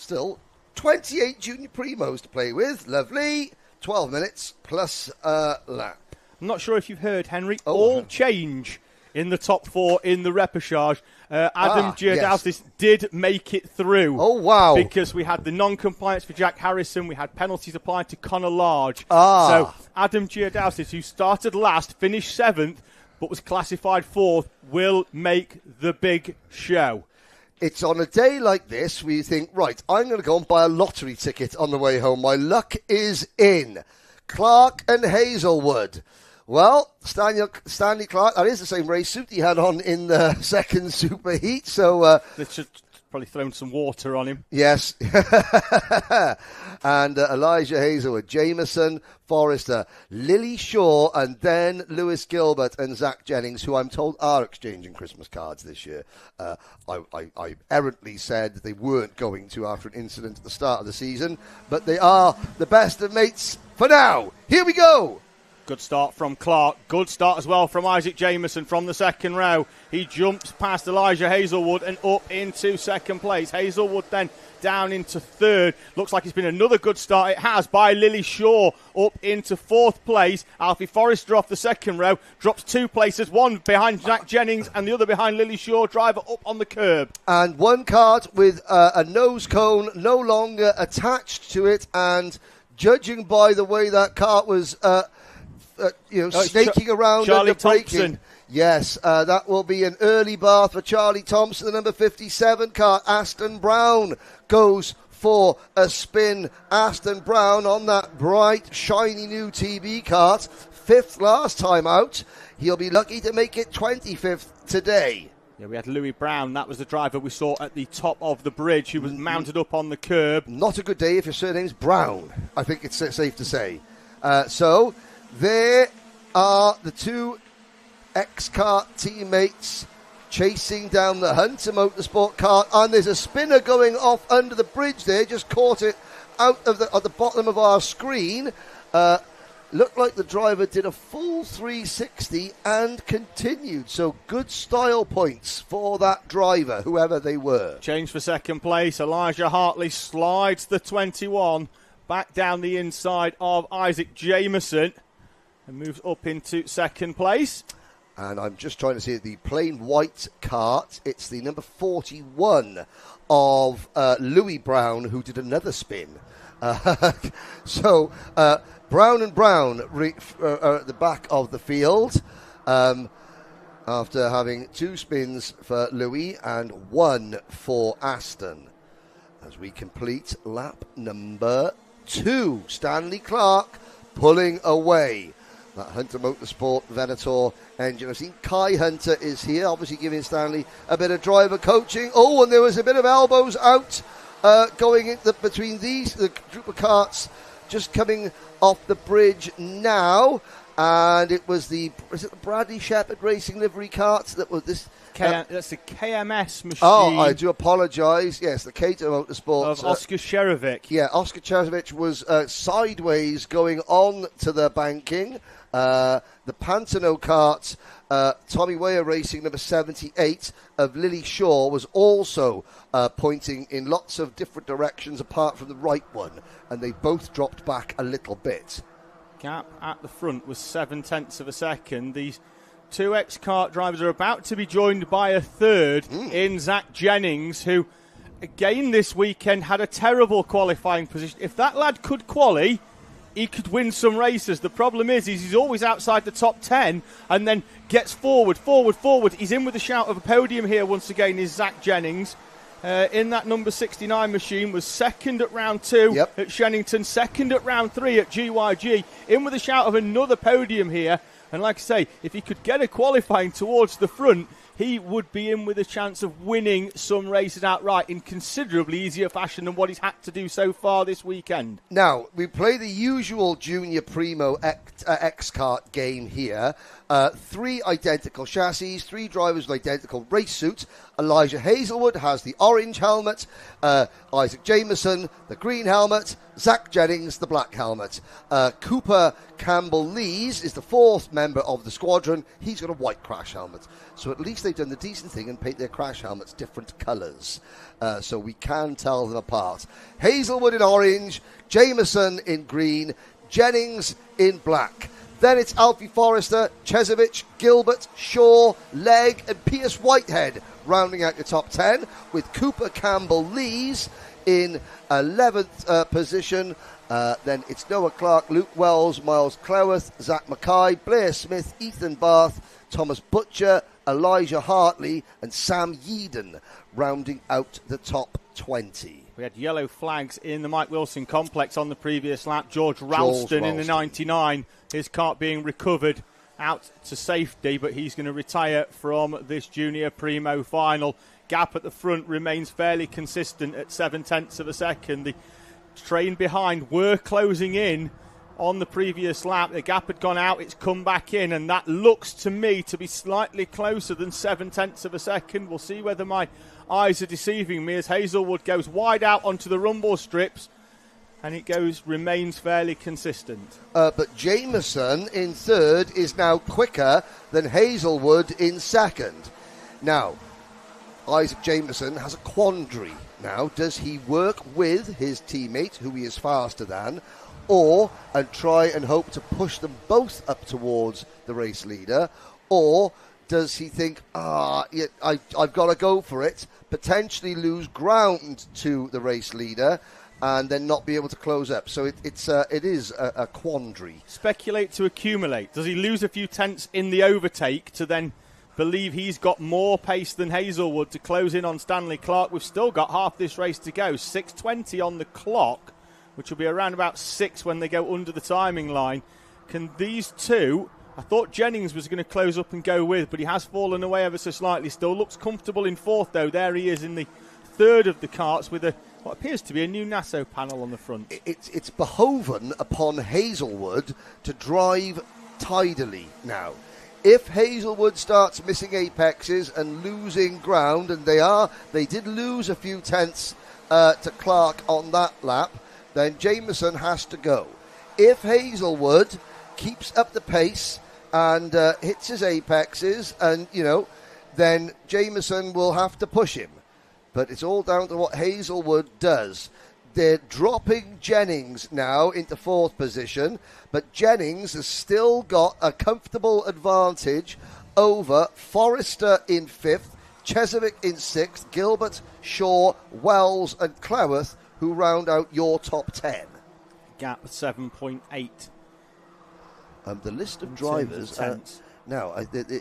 still 28 junior primos to play with. Lovely. 12 minutes plus a lap. I'm not sure if you've heard, Henry. All change in the top 4 in the repechage. Adam Giordausis did make it through. Oh, wow. Because we had the non-compliance for Jack Harrison. We had penalties applied to Connor Large. So Adam Giordausis, who started last, finished 7th, but was classified 4th, will make the big show. It's on a day like this where you think, right, I'm going to go and buy a lottery ticket on the way home. My luck is in. Clark and Hazelwood. Well, Stanley Clark, that is the same race suit he had on in the second superheat. So they should probably thrown some water on him. Yes. And Elijah Hazelwood, Jameson, Forrester, Lily Shaw, and then Lewis Gilbert and Zach Jennings, who I'm told are exchanging Christmas cards this year. I errantly said they weren't going to after an incident at the start of the season, but they are the best of mates for now. Here we go. Good start from Clark. Good start as well from Isaac Jameson from the second row. He jumps past Elijah Hazelwood and up into second place. Hazelwood then down into third. Looks like it's been another good start. It has, by Lily Shaw up into fourth place. Alfie Forrester off the second row. Drops 2 places, one behind Jack Jennings and the other behind Lily Shaw. Driver up on the curb. And one cart with a nose cone no longer attached to it. And judging by the way that cart was... snaking around Charlie under braking. Thompson. Yes, that will be an early bath for Charlie Thompson. The number 57 car, Aston Brown, goes for a spin. Aston Brown on that bright, shiny new TB kart. 5th last time out. He'll be lucky to make it 25th today. Yeah, we had Louis Brown. That was the driver we saw at the top of the bridge who was mounted up on the curb. Not a good day if your surname's Brown, I think it's safe to say. So... there are the 2 X-Kart teammates chasing down the Hunter Motorsport kart, and there's a spinner going off under the bridge there, just caught it out of at the bottom of our screen. Looked like the driver did a full 360 and continued, so good style points for that driver, whoever they were. Change for second place. Elijah Hartley slides the 21 back down the inside of Isaac Jameson and moves up into second place. And I'm just trying to see the plain white cart. It's the number 41 of Louis Brown, who did another spin. So Brown and Brown are at the back of the field after having 2 spins for Louis and 1 for Aston. As we complete lap number 2, Stanley Clark pulling away. That Hunter Motorsport Venator engine. I've seen Kai Hunter is here, obviously giving Stanley a bit of driver coaching. Oh, and there was a bit of elbows out going in between the group of karts just coming off the bridge now. And it was the Bradley Shepherd Racing livery karts that was this. That's the KMS machine. Oh, I do apologise. Yes, the Cato Motorsports. Of Oscar Sherovic. Yeah, Oscar Sherovic was sideways going on to the banking. The Pantano kart, Tommy Weyer Racing, number 78 of Lily Shaw, was also pointing in lots of different directions apart from the right one. And they both dropped back a little bit. Gap at the front was 0.7 of a second. These 2 X-Kart drivers are about to be joined by a third in Zach Jennings, who, again this weekend, had a terrible qualifying position. If that lad could quali, he could win some races. The problem is he's always outside the top 10 and then gets forward. He's in with a shout of a podium here once again is Zach Jennings. In that number 69 machine, was second at round 2 at Shennington, second at round 3 at GYG, in with a shout of another podium here. And like I say, if he could get a qualifying towards the front, he would be in with a chance of winning some races outright in considerably easier fashion than what he's had to do so far this weekend. Now, we play the usual Junior Primo X-Kart game here. 3 identical chassis, 3 drivers with identical race suits. Elijah Hazelwood has the orange helmet, Isaac Jameson the green helmet, Zach Jennings, the black helmet. Cooper Campbell-Lees is the fourth member of the squadron. He's got a white crash helmet. So at least they've done the decent thing and paint their crash helmets different colours. So we can tell them apart. Hazelwood in orange, Jameson in green, Jennings in black. Then it's Alfie Forrester, Chezovic, Gilbert, Shaw, Legg and Pierce Whitehead rounding out your top 10, with Cooper Campbell-Lees in 11th position. Then it's Noah Clark, Luke Wells, Miles Cleworth, Zach Mackay, Blair Smith, Ethan Barth, Thomas Butcher, Elijah Hartley and Sam Yeadon rounding out the top 20. We had yellow flags in the Mike Wilson complex on the previous lap. George Ralston in the 99, his kart being recovered out to safety, but he's going to retire from this junior Primo final. Gap at the front remains fairly consistent at 0.7 of a second. The train behind were closing in on the previous lap. The gap had gone out, it's come back in, and that looks to me to be slightly closer than 0.7 of a second. We'll see whether my eyes are deceiving me as Hazelwood goes wide out onto the rumble strips, and it remains fairly consistent. But Jameson in third is now quicker than Hazelwood in second. Now, Isaac Jameson has a quandary now. Does he work with his teammate, who he is faster than, and try and hope to push them both up towards the race leader? Or does he think, I've got to go for it, potentially lose ground to the race leader, and then not be able to close up? So it is a quandary. Speculate to accumulate. Does he lose a few tenths in the overtake to then believe he's got more pace than Hazelwood to close in on Stanley Clark? We've still got half this race to go. 6:20 on the clock, which will be around about 6 when they go under the timing line. Can these two... I thought Jennings was going to close up and go with, but he has fallen away ever so slightly. Still looks comfortable in fourth, though. There he is in the third of the karts with what appears to be a new Nasso panel on the front. It's behoven upon Hazelwood to drive tidily now. If Hazelwood starts missing apexes and losing ground, and they did lose a few tenths to Clark on that lap, then Jameson has to go. If Hazelwood keeps up the pace and hits his apexes, and then Jameson will have to push him. But it's all down to what Hazelwood does. They're dropping Jennings now into fourth position, but Jennings has still got a comfortable advantage over Forrester in fifth, Chezovic in sixth, Gilbert, Shaw, Wells and Cleworth, who round out your top 10. Gap 7.8. The list of drivers...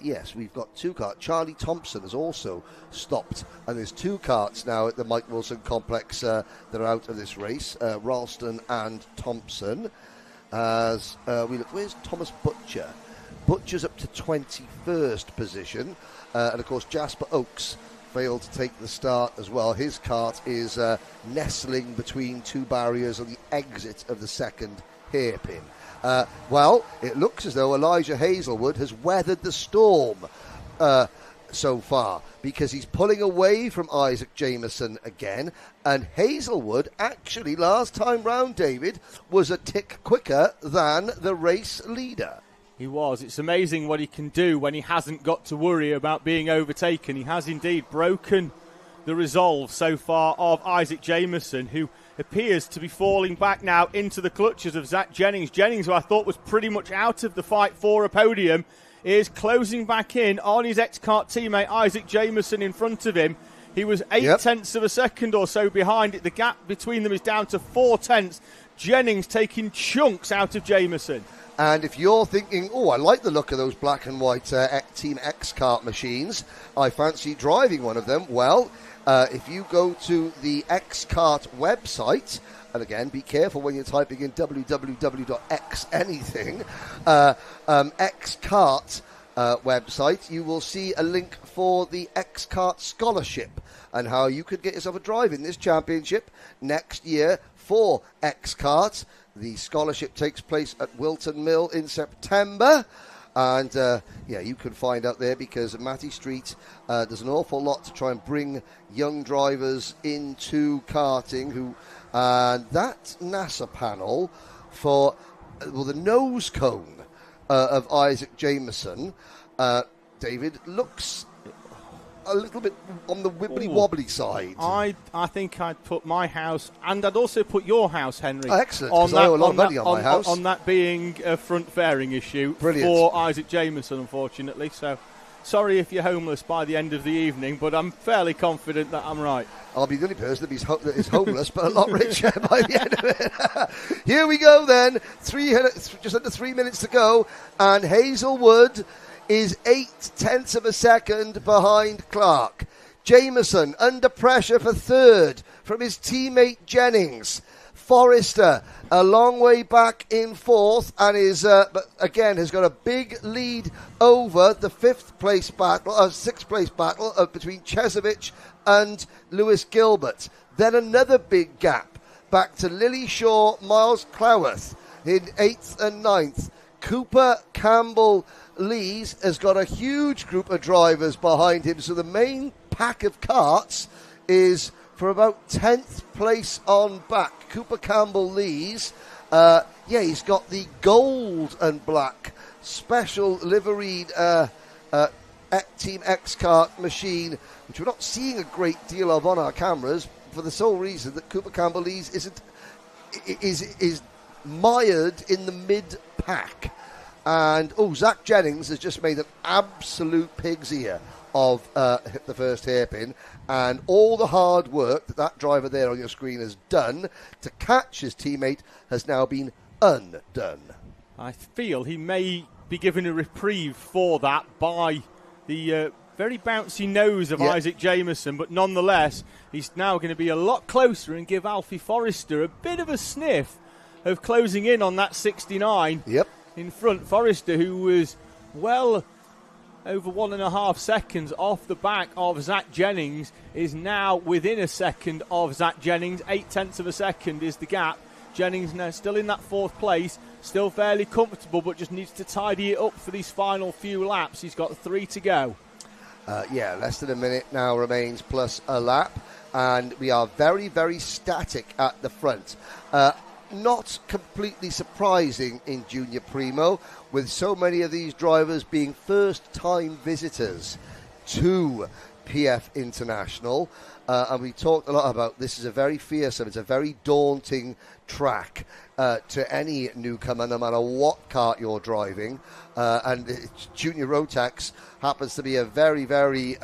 yes, we've got two karts. Charlie Thompson has also stopped, and there's two karts now at the Mike Wilson complex that are out of this race, Ralston and Thompson. As we look, where's Thomas Butcher? Butcher's up to 21st position, and of course Jasper Oakes failed to take the start as well. His kart is nestling between two barriers on the exit of the second hairpin. Well, it looks as though Elijah Hazelwood has weathered the storm so far, because he's pulling away from Isaac Jameson again, and Hazelwood actually last time round, David, was a tick quicker than the race leader. He was. It's amazing what he can do when he hasn't got to worry about being overtaken. He has indeed broken the resolve so far of Isaac Jameson, who appears to be falling back now into the clutches of Zach Jennings. Jennings, who I thought was pretty much out of the fight for a podium, is closing back in on his ex-kart teammate Isaac Jameson in front of him. He was 0.8 of a second or so behind it. The gap between them is down to 0.4. Jennings taking chunks out of Jameson. And if you're thinking, I like the look of those black and white Team X-Kart machines, I fancy driving one of them, well, if you go to the X-Kart website, and again, be careful when you're typing in www.xanything, X-Kart website, you will see a link for the X-Kart Scholarship and how you could get yourself a drive in this championship next year for X-Kart. The scholarship takes place at Wilton Mill in September. And, you can find out there because Matty Street does an awful lot to try and bring young drivers into karting. That NASA panel for the nose cone of Isaac Jameson, David, looks a little bit on the wibbly-wobbly side. I think I'd put my house, and I'd also put your house, Henry. Oh, excellent, because I owe a lot of money on my house. On that being a front-fairing issue. Brilliant. For Isaac Jameson, unfortunately. So, sorry if you're homeless by the end of the evening, but I'm fairly confident that I'm right. I'll be the only person that is homeless, but a lot richer by the end of it. Here we go then, just under 3 minutes to go, and Hazelwood is 0.8 of a second behind Clark. Jameson under pressure for third from his teammate Jennings. Forrester a long way back in fourth and but again has got a big lead over the sixth place battle between Chesovic and Lewis Gilbert. Then another big gap back to Lily Shaw, Miles Cloworth in 8th and 9th. Cooper Campbell Lees has got a huge group of drivers behind him, so the main pack of karts is for about 10th place on back. Cooper Campbell Lees, he's got the gold and black special liveried Team X kart machine, which we're not seeing a great deal of on our cameras for the sole reason that Cooper Campbell Lees is mired in the mid-pack. And, Zach Jennings has just made an absolute pig's ear of the first hairpin. And all the hard work that driver there on your screen has done to catch his teammate has now been undone. I feel he may be given a reprieve for that by the very bouncy nose of Isaac Jameson. But nonetheless, he's now going to be a lot closer and give Alfie Forrester a bit of a sniff of closing in on that 69. Yep. In front, Forrester, who was well over 1.5 seconds off the back of Zach Jennings, is now within a second of Zach Jennings. 0.8 of a second is the gap. Jennings now still in that fourth place, still fairly comfortable, but just needs to tidy it up for these final few laps. He's got 3 to go. Less than a minute now remains plus a lap, and we are very, very static at the front. Not completely surprising in Junior Primo, with so many of these drivers being first-time visitors to PF International. And we talked a lot about this is a very fearsome, it's a very daunting track to any newcomer, no matter what kart you're driving. And Junior Rotax happens to be a very, very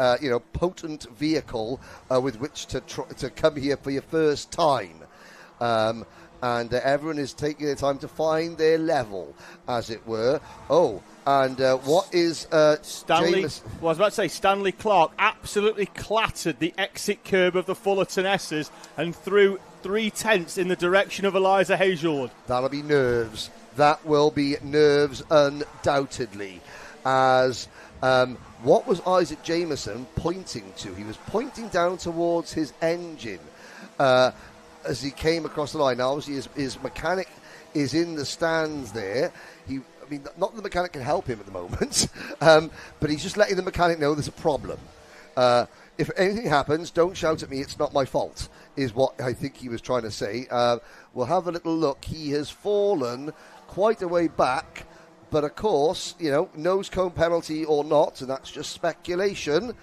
potent vehicle with which to come here for your first time. And everyone is taking their time to find their level, as it were. What is Stanley? James? Well, I was about to say Stanley Clark absolutely clattered the exit curb of the Fullerton S's and threw 3/10 in the direction of Eliza Hazelwood. That'll be nerves. That will be nerves, undoubtedly. As what was Isaac Jameson pointing to? He was pointing down towards his engine. As he came across the line. Now, obviously, his mechanic is in the stands there. Not that the mechanic can help him at the moment, but he's just letting the mechanic know there's a problem. If anything happens, don't shout at me, it's not my fault, is what I think he was trying to say. We'll have a little look. He has fallen quite a way back, but of course, nose cone penalty or not, and that's just speculation.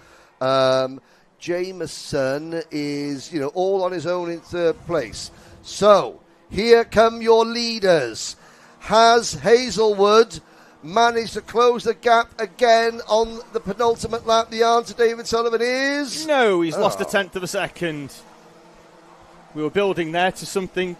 Jameson is, all on his own in third place. So, here come your leaders. Has Hazelwood managed to close the gap again on the penultimate lap? The answer, David Sullivan, is... No, he's lost 1/10 of a second. We were building there to something...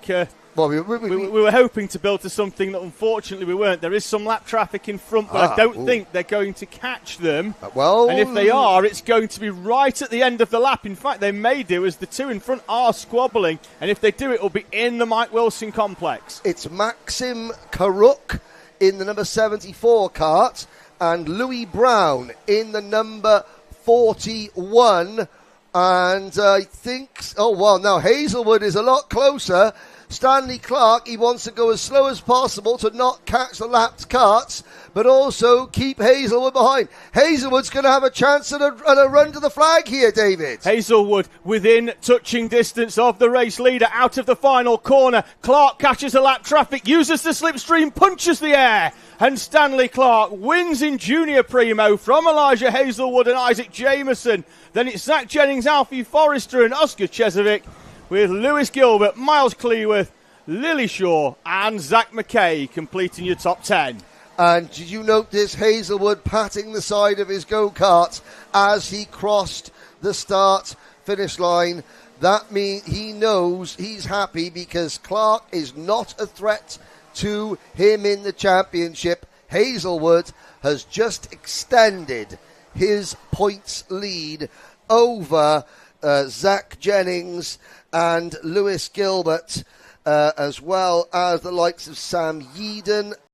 we were hoping to build to something that unfortunately we weren't. There is some lap traffic in front, but I don't think they're going to catch them. And if they are, it's going to be right at the end of the lap. In fact, they may do, as the two in front are squabbling. And if they do, it will be in the Mike Wilson complex. It's Maxim Karuk in the number 74 kart and Louis Brown in the number 41. And I think, now Hazelwood is a lot closer. Stanley Clark, he wants to go as slow as possible to not catch the lapped karts, but also keep Hazelwood behind. Hazelwood's going to have a chance at a run to the flag here, David. Hazelwood within touching distance of the race leader out of the final corner. Clark catches the lap traffic, uses the slipstream, punches the air, and Stanley Clark wins in Junior Primo from Elijah Hazelwood and Isaac Jameson. Then it's Zach Jennings, Alfie Forrester and Oscar Chesovic, with Lewis Gilbert, Miles Cleworth, Lily Shaw and Zach McKay completing your top 10. And did you notice Hazelwood patting the side of his go-kart as he crossed the start-finish line? That means he knows he's happy because Clark is not a threat to him in the championship. Hazelwood has just extended his points lead over Zach Jennings and Lewis Gilbert, as well as the likes of Sam Yeadon